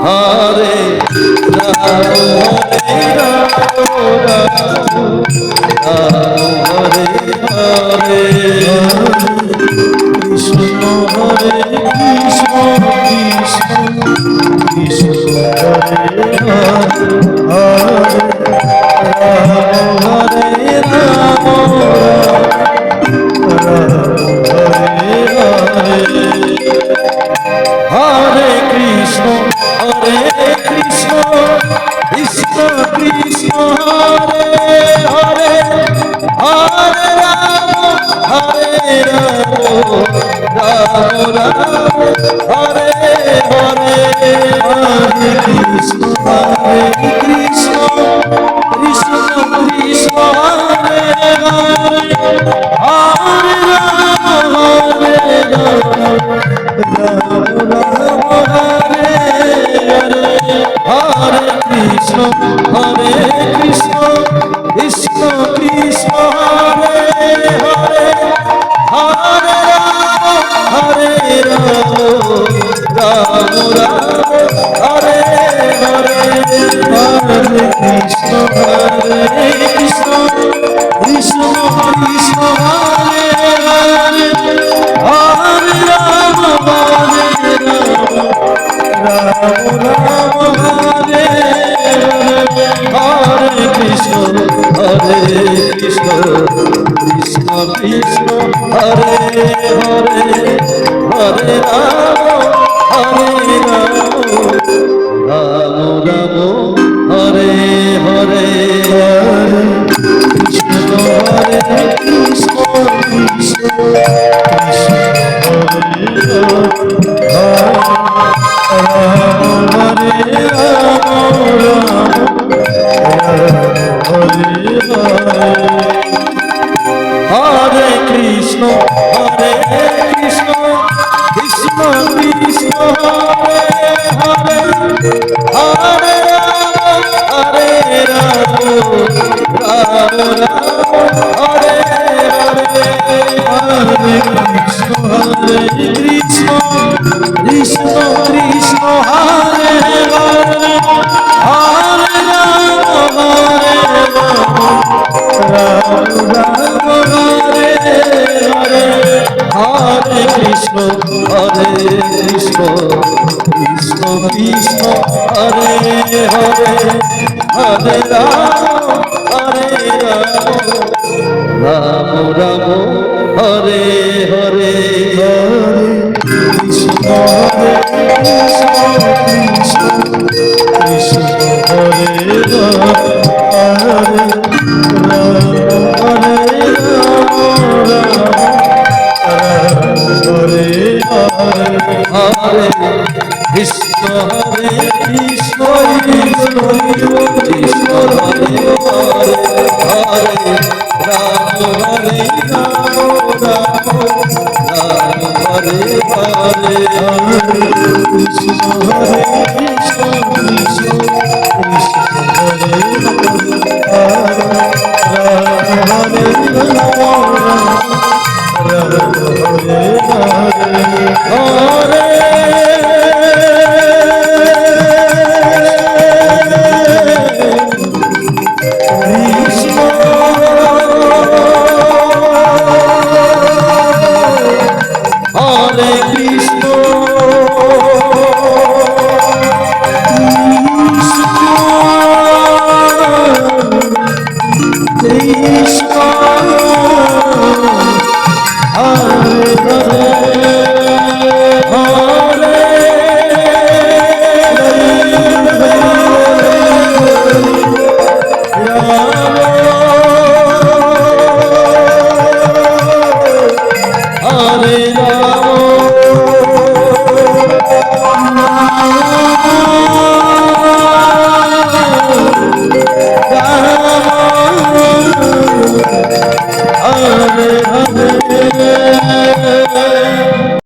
Hare Hare Hare Krishna Hare Krishna Krishna Krishna Hare Hare Hare Ram Hare Krishna Krishna Krishna Hare Hare Hare Ram Ram Ram Hare Hare Hare Krishna Krishna Krishna Krishna Hare Hare Hare Ram Ram Ram Hare Hare Hare Krishna Krishna Krishna Krishna Hare Hare Hare Ram Ram Ram Hare Hare Hare Krishna Krishna Krishna Krishna Hare Hare Hare Ram Ram Ram Hare Hare Krishna Krishna Krishna Krishna Hare Hare Hare Ram Ram Ram Hare Hare Krishna Hare Krishna Krishna Krishna Hare Hare Krishna Krishna Krishna Krishna Hare Hare Hare Ram Ram Ram Hare Hare Hare Krishna Krishna Krishna Krishna Hare Hare Hare Ram Ram Hare Hare Hare Krishna Krishna Krishna Krishna Hare Hare Hare Ram Ram Ram Hare Hare Hare Krishna Krishna Krishna Krishna Hare Hare Hare Hare Krishna Krishna Krishna Krishna Hare Hare Hare Ram Hare Ram Hare Hare Hare Krishna Hare